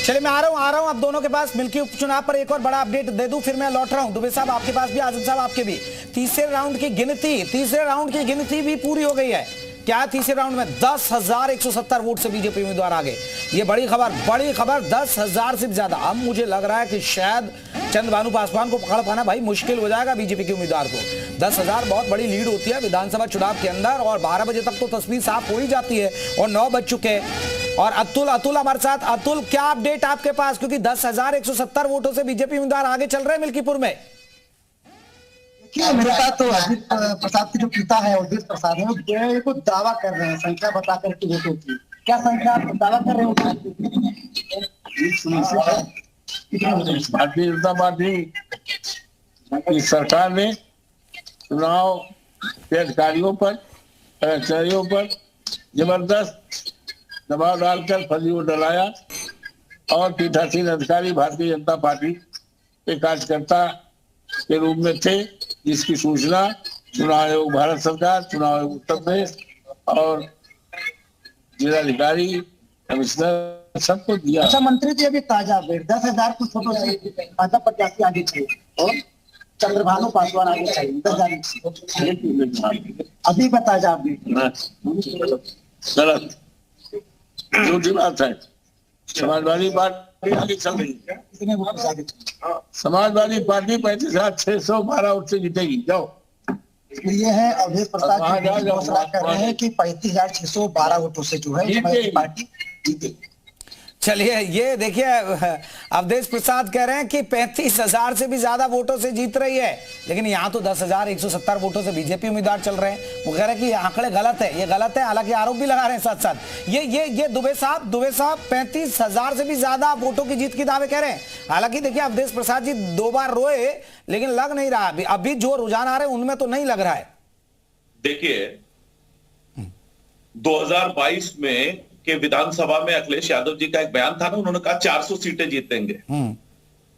चलिए मैं आ रहा हूं अब दोनों के पास मिल्की उपचुनाव पर एक और बड़ा अपडेट दे दूं, फिर मैं लौट रहा हूं। दुबे साहब आपके पास भी, आजम साहब आपके भी। तीसरे राउंड की गिनती भी पूरी हो गई है। क्या तीसरे राउंड में 10,170 वोट से बीजेपी उम्मीदवार आगे। ये बड़ी खबर 10,000 से ज्यादा। अब मुझे लग रहा है कि शायद चंद्रभानु पासवान को पकड़ पाना भाई मुश्किल हो जाएगा बीजेपी के उम्मीदवार को। 10,000 बहुत बड़ी लीड होती है विधानसभा चुनाव के अंदर, और 12 बजे तक तो तस्वीर साफ हो ही जाती है, और 9 बज चुके हैं। और अतुल हमारे साथ। अतुल, क्या अपडेट आपके पास, क्योंकि 10,170 वोटों से बीजेपी उम्मीदवार आगे चल रहे हैं मिल्कीपुर में। मेरे साथ तो अजीत प्रसाद के जो पिता है अवधेश प्रसाद है, वो दावा कर रहे हैं संख्या बता करके वोटों की। क्या संख्या आप दावा कर रहे हो? भारतीय जनता पार्टी की सरकार ने चुनाव के अधिकारियों पर, कर्मचारियों पर जबरदस्त दबाव डालकर फर्जी वोट डलाया, और पीठासीन अधिकारी भारतीय जनता पार्टी के कार्यकर्ता के रूप में थे, जिसकी सूचना चुनाव आयोग भारत सरकार, चुनाव आयोग उत्तर प्रदेश और जिलाधिकारी, कमिश्नर सबको दिया। अच्छा मंत्री जी, अभी ताजा अपडेट 10,000 कुछ फोटो से भाजपा प्रत्याशी आगे चाहिए और चंद्रभानु पासवान आगे चाहिए 10,000। अभी का ताजा अपडेट गलत, झूठी बात है। समाजवादी पार्टी आगे चल रही है। समाजवादी पार्टी 35,612 वोट से जीतेगी। जाओ, ये है अवधेश प्रसाद जी घोषणा कर रहे हैं कि 35,612 वोटों से जो है समाजवादी पार्टी जीतेगी। चलिए ये देखिए, अवधेश प्रसाद कह रहे हैं कि 35,000 से भी ज्यादा वोटों से जीत रही है, लेकिन यहाँ तो 10,170 वोटों से बीजेपी उम्मीदवार चल रहे हैं। वो कह रहे हैं कि ये आंकड़े गलत है, ये गलत है। हालांकि आरोप भी लगा रहे हैं साथ साथ। ये दुबे साहब 35,000 से भी ज्यादा वोटों की जीत की दावे कह रहे हैं। हालांकि देखिए अवधेश प्रसाद जी 2 बार रोए, लेकिन लग नहीं रहा। अभी जो रुझान आ रहे हैं उनमें तो नहीं लग रहा है। देखिए 2022 में के विधानसभा में अखिलेश यादव जी का एक बयान था ना, उन्होंने कहा 400 सीटें जीतेंगे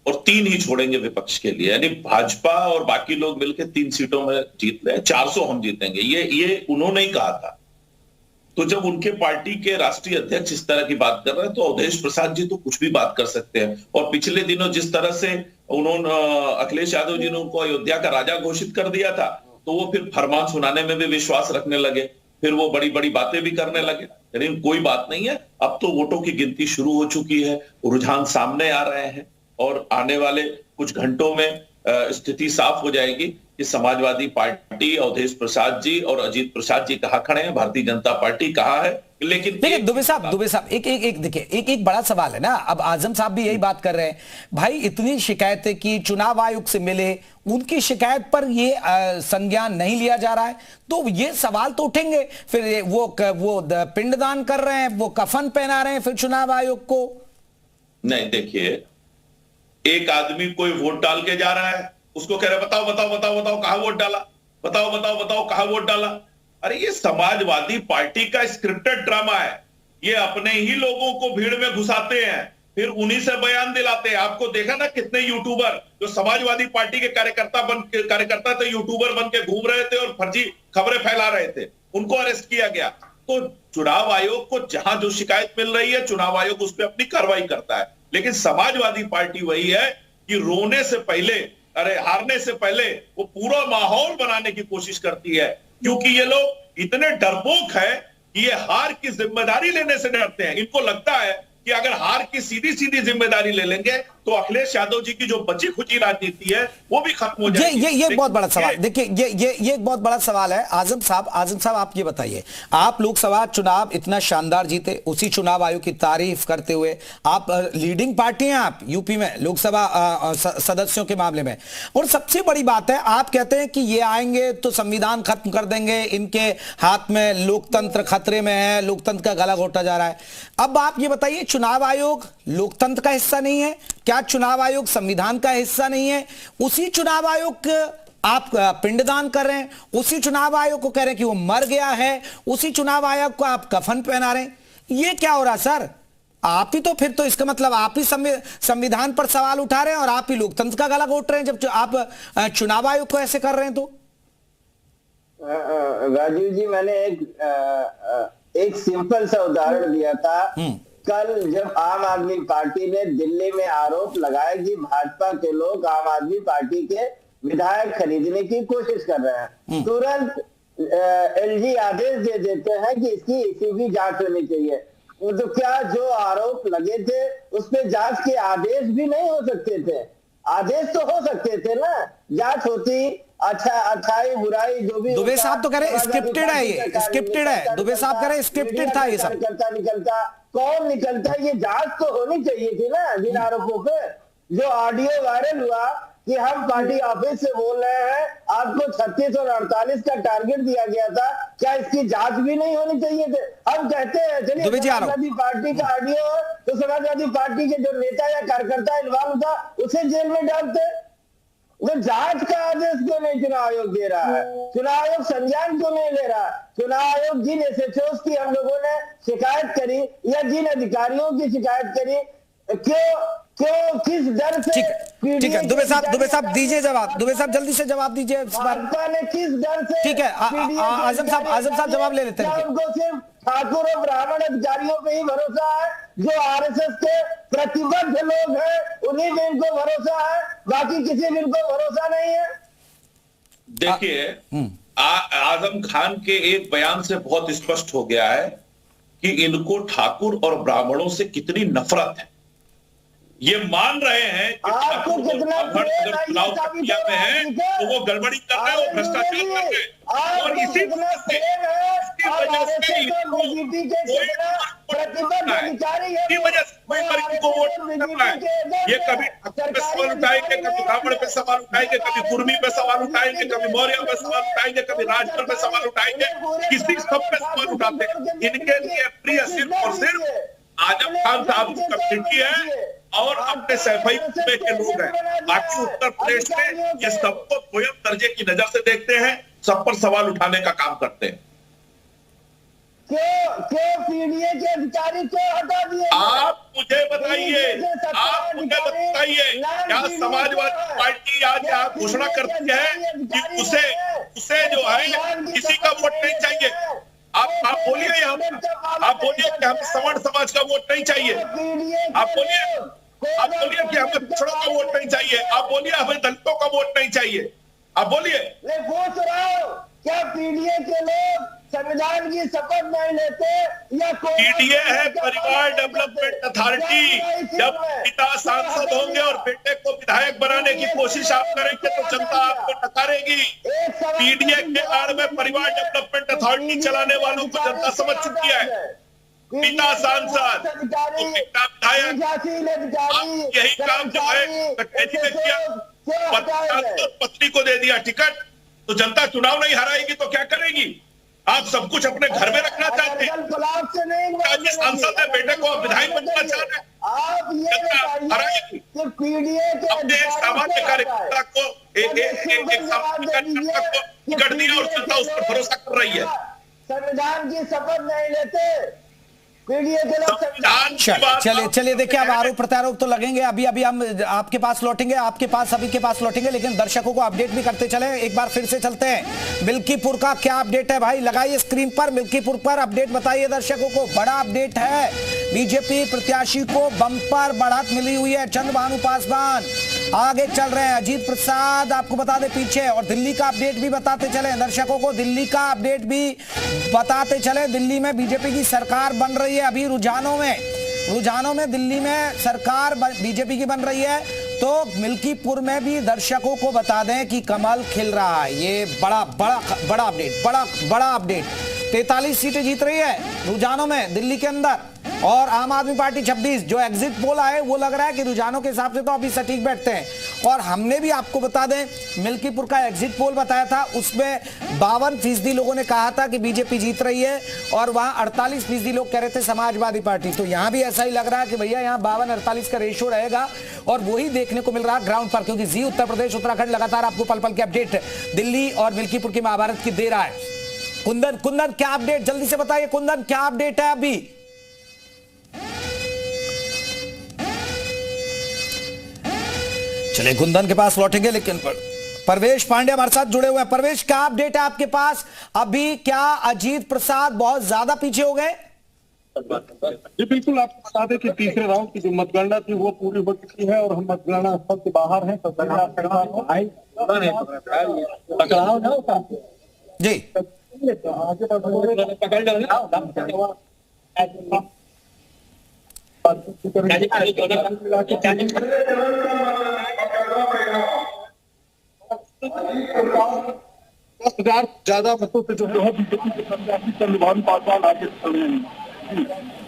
और 3 ही छोड़ेंगे विपक्ष के लिए, यानी भाजपा और बाकी लोग मिलकर 3 सीटों में जीत रहे हैं, 400 हम जीतेंगे, ये उन्होंने ही कहा था। तो जब उनके पार्टी के राष्ट्रीय अध्यक्ष इस तरह की बात कर रहे हैं, तो अवधेश प्रसाद जी तो कुछ भी बात कर सकते हैं। और पिछले दिनों जिस तरह से उन्होंने अखिलेश यादव जी ने उनको अयोध्या का राजा घोषित कर दिया था, तो वो फिर फरमान सुनाने में भी विश्वास रखने लगे, फिर वो बड़ी बड़ी बातें भी करने लगे। लेकिन कोई बात नहीं है, अब तो वोटों की गिनती शुरू हो चुकी है, रुझान सामने आ रहे हैं, और आने वाले कुछ घंटों में स्थिति साफ हो जाएगी कि समाजवादी पार्टी, अवधेश प्रसाद जी और अजीत प्रसाद जी कहां खड़े हैं, भारतीय जनता पार्टी कहां है। लेकिन दुबे साहब एक बड़ा सवाल है ना। अब आजम साहब भी यही बात कर रहे हैं, भाई इतनी शिकायतें की, चुनाव आयोग से मिले, उनकी शिकायत पर ये संज्ञान नहीं लिया जा रहा है, तो ये सवाल तो उठेंगे। फिर वो पिंडदान कर रहे हैं, वो कफन पहना रहे हैं फिर चुनाव आयोग को। नहीं, देखिए एक आदमी कोई वोट डाल के जा रहा है, उसको कह रहे बताओ कहां वोट डाला, बताओ कहां वोट डाला। अरे ये समाजवादी पार्टी का स्क्रिप्टेड ड्रामा है। ये अपने ही लोगों को भीड़ में घुसाते हैं, फिर उन्हीं से बयान दिलाते हैं। आपको देखा ना कितने यूट्यूबर जो समाजवादी पार्टी के कार्यकर्ता थे, यूट्यूबर बन के घूम रहे थे और फर्जी खबरें फैला रहे थे, उनको अरेस्ट किया गया। तो चुनाव आयोग को जहां जो शिकायत मिल रही है, चुनाव आयोग उस पर अपनी कार्रवाई करता है। लेकिन समाजवादी पार्टी वही है कि रोने से पहले, हारने से पहले वो पूरा माहौल बनाने की कोशिश करती है, क्योंकि ये लोग इतने डरपोक है कि ये हार की जिम्मेदारी लेने से डरते हैं। इनको लगता है कि अगर हार की सीधी जिम्मेदारी ले लेंगे तो अखिलेश यादव जी की जो बची खुची राजनीति है वो भी खत्म हो जाएगी। ये बहुत बड़ा सवाल। देखिए ये एक बहुत बड़ा सवाल है। आजम साहब आप ये बताइए, आप लोकसभा चुनाव इतना शानदार जीते, उसी चुनाव आयोग की तारीफ करते हुए आप लीडिंग पार्टी हैं, आप यूपी में लोकसभा सदस्यों के मामले में, और सबसे बड़ी बात है आप कहते हैं कि ये आएंगे तो संविधान खत्म कर देंगे, इनके हाथ में लोकतंत्र खतरे में है, लोकतंत्र का गला घोटा जा रहा है। अब आप ये बताइए, चुनाव आयोग लोकतंत्र का हिस्सा नहीं है क्या? चुनाव आयोग संविधान का हिस्सा नहीं है? उसी चुनाव आयोग आप पिंडदान कर रहे हैं, उसी चुनाव आयोग को कह रहे हैं कि वो मर गया है, उसी चुनाव आयोग को आप कफन पहना रहे हैं। ये क्या हो रहा सर? आप ही तो, फिर तो इसका मतलब आप ही संविधान पर सवाल उठा रहे हैं और आप ही लोकतंत्र का गला घोट रहे हैं, जब आप चुनाव आयोग को ऐसे कर रहे हैं। तो राजीव जी, मैंने एक सिंपल सा उदाहरण दिया था कल जब आम आदमी पार्टी ने दिल्ली में आरोप लगाया कि भाजपा के लोग आम आदमी पार्टी के विधायक खरीदने की कोशिश कर रहे हैं, तुरंत एलजी आदेश दे देते हैं कि इसकी ईसीबी जांच होनी चाहिए। तो क्या जो आरोप लगे थे उस पे जांच के आदेश भी नहीं हो सकते थे? आदेश तो हो सकते थे ना, जांच होती, अच्छा अच्छाई बुराई जो भी। दुबे साहब तो कह रहे स्क्रिप्टेड है, ये स्क्रिप्टेड है। दुबे साहब कह रहे स्क्रिप्टेड था ये सब। निकलता कौन निकलता, ये जांच तो होनी चाहिए थी ना जिन आरोपों पे। जो ऑडियो वायरल हुआ कि हम पार्टी ऑफिस से बोल रहे हैं, आपको 36 और 48 का टारगेट दिया गया था, क्या इसकी जांच भी नहीं होनी चाहिए थे? हम कहते हैं चलिए समाजवादी पार्टी का ऑडियो, तो समाजवादी पार्टी के जो नेता या कार्यकर्ता इन्वॉल्व था उसे जेल में डालते। वो जांच का आदेश क्यों नहीं चुनाव आयोग दे रहा है? चुनाव आयोग संज्ञान क्यों नहीं ले रहा? चुनाव आयोग जिन एसएचओ की हम लोगों ने शिकायत करी या जिन अधिकारियों की शिकायत करी, क्यों किस डर से? ठीक है दुबे साहब दीजिए जवाब। दुबे साहब जल्दी से जवाब दीजिए इस बार। भाजपा ने किस डर से? ठीक है आजम साहब जवाब ले लेते हैं। उनको सिर्फ ठाकुर और ब्राह्मण अधिकारियों पे ही भरोसा है, जो आरएसएस के प्रतिबद्ध लोग हैं उन्हीं पे इनको भरोसा है, बाकी किसी भी इनको भरोसा नहीं है। देखिए आजम खान के एक बयान से बहुत स्पष्ट हो गया है कि इनको ठाकुर और ब्राह्मणों से कितनी नफरत है। ये मान रहे हैं कि आपको कितना चुनाव प्रक्रिया में है तो वो गड़बड़ी कर रहे हैं, वो भ्रष्टाचार कर रहे हैं, और इसी वजह से कोई वर्ग को वोट नहीं कर रहा है। ये कभी ठाकुर पे सवाल उठाएंगे, कभी ब्राह्मण पे सवाल उठाएंगे, कभी कुर्मी पे सवाल उठाएंगे, कभी मौर्य पे सवाल उठाएंगे, कभी राजपूत पे सवाल उठाएंगे, किसी सब पे सवाल उठाते हैं। इनके लिए प्रिय सिर्फ और सिर्फ आजम खान साहब की कम्युनिटी है और अपने सैफई कुत्ते के लोग हैं। बाकी उत्तर प्रदेश में ये सबको गोयम दर्जे की नजर से देखते हैं, सब पर सवाल उठाने का काम करते हैं। क्यों पीडीए के अधिकारी क्यों हटा दिए? आप मुझे बताइए, क्या समाजवादी पार्टी आज आप घोषणा करती है कि उसे जो है किसी का वोट नहीं चाहिए? आप बोलिए यहाँ पर, आप बोलिए कि हमें सवर्ण समाज का वोट नहीं चाहिए, आप बोलिए कि हमें पिछड़ों का वोट नहीं चाहिए, आप बोलिए हमें दलितों का वोट नहीं चाहिए, आप बोलिए। पूछ रहा हूँ, क्या पीडीए के लोग संविधान की शपथ नहीं लेते या पीडीए है परिवार डेवलपमेंट अथॉरिटी। जब पिता सांसद होंगे और बेटे को विधायक बनाने की कोशिश आप करेंगे तो जनता आपको नकारेगी। पीडीए के आड़ में परिवार डेवलपमेंट अथॉरिटी चलाने वालों को जनता समझ चुकी है। पिता सांसद, पिता विधायक, आप यही काम जो है कचहरी में किया, पत्नी को दे दिया टिकट, तो जनता चुनाव नहीं हराएगी तो क्या करेगी? आप सब कुछ अपने घर में रखना चाहते हैं। सांसद है, बेटे को विधायक बनना चाहते हैं, आप ये हराएगी। अपने एक सामान्य कार्यकर्ता को एक सामान्य कार्यकर्ता को टिकट दिया और जनता उस पर भरोसा कर रही है। संविधान की शपथ नहीं लेते पीडीए के लोग। चलिए देखिए, अब आरोप प्रत्यारोप तो लगेंगे, अभी हम आपके पास लौटेंगे, आपके पास सभी के पास लौटेंगे, लेकिन दर्शकों को अपडेट भी करते चले। एक बार फिर से चलते हैं मिल्कीपुर का क्या अपडेट है भाई, लगाइए स्क्रीन पर मिल्कीपुर पर अपडेट बताइए दर्शकों को। बड़ा अपडेट है, बीजेपी प्रत्याशी को बम्पर बढ़त मिली हुई है। चंद्रभानु पासवान आगे चल रहे हैं, अजीत प्रसाद आपको बता दें पीछे, और दिल्ली का अपडेट भी बताते चले दर्शकों को, दिल्ली का अपडेट भी बताते चले। दिल्ली में बीजेपी की सरकार बन रही है अभी रुझानों में दिल्ली में सरकार बीजेपी की बन रही है, तो मिल्कीपुर में भी दर्शकों को बता दें कि कमल खिल रहा है। ये बड़ा अपडेट 43 सीटें जीत रही है रुझानों में दिल्ली के अंदर, और आम आदमी पार्टी 26। जो एग्जिट पोल आए वो लग रहा है कि रुझानों के हिसाब से तो अभी सटीक बैठते हैं। और हमने भी आपको बता दें मिल्कीपुर का एग्जिट पोल बताया था, उसमें 52% लोगों ने कहा था कि बीजेपी जीत रही है, और वहां 48% लोग कह रहे थे समाजवादी पार्टी। तो यहां भी ऐसा ही लग रहा है कि भैया यहां 52-48 का रेशियो रहेगा, और वही देखने को मिल रहा है ग्राउंड पर, क्योंकि जी उत्तर प्रदेश उत्तराखंड लगातार आपको पल पल के अपडेट दिल्ली और मिल्कीपुर की महाभारत की दे रहा है। कुंदन क्या अपडेट, जल्दी से बताइए कुंदन क्या अपडेट है अभी? चलिए कुंदन के पास लौटेंगे, लेकिन परवेश पांडे हमारे साथ जुड़े हुए हैं। परवेश क्या अपडेट है आपके पास अभी? क्या अजीत प्रसाद बहुत ज्यादा पीछे हो गए? जी बिल्कुल, आपको बता दें कि तीसरे राउंड की जो मतगणना थी वो पूरी हो चुकी है और हम मतगणना स्थल के बाहर हैं। टकराव ना होता जी आगे ज्यादा मतों से जो है बीजेपी के प्रत्याशी चंद्रभानु पासवान आगे चल रहे हैं।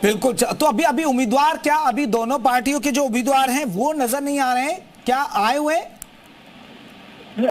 बिल्कुल। तो अभी उम्मीदवार क्या, अभी दोनों पार्टियों के जो उम्मीदवार हैं वो नजर नहीं आ रहे हैं क्या, आए हुए हैं?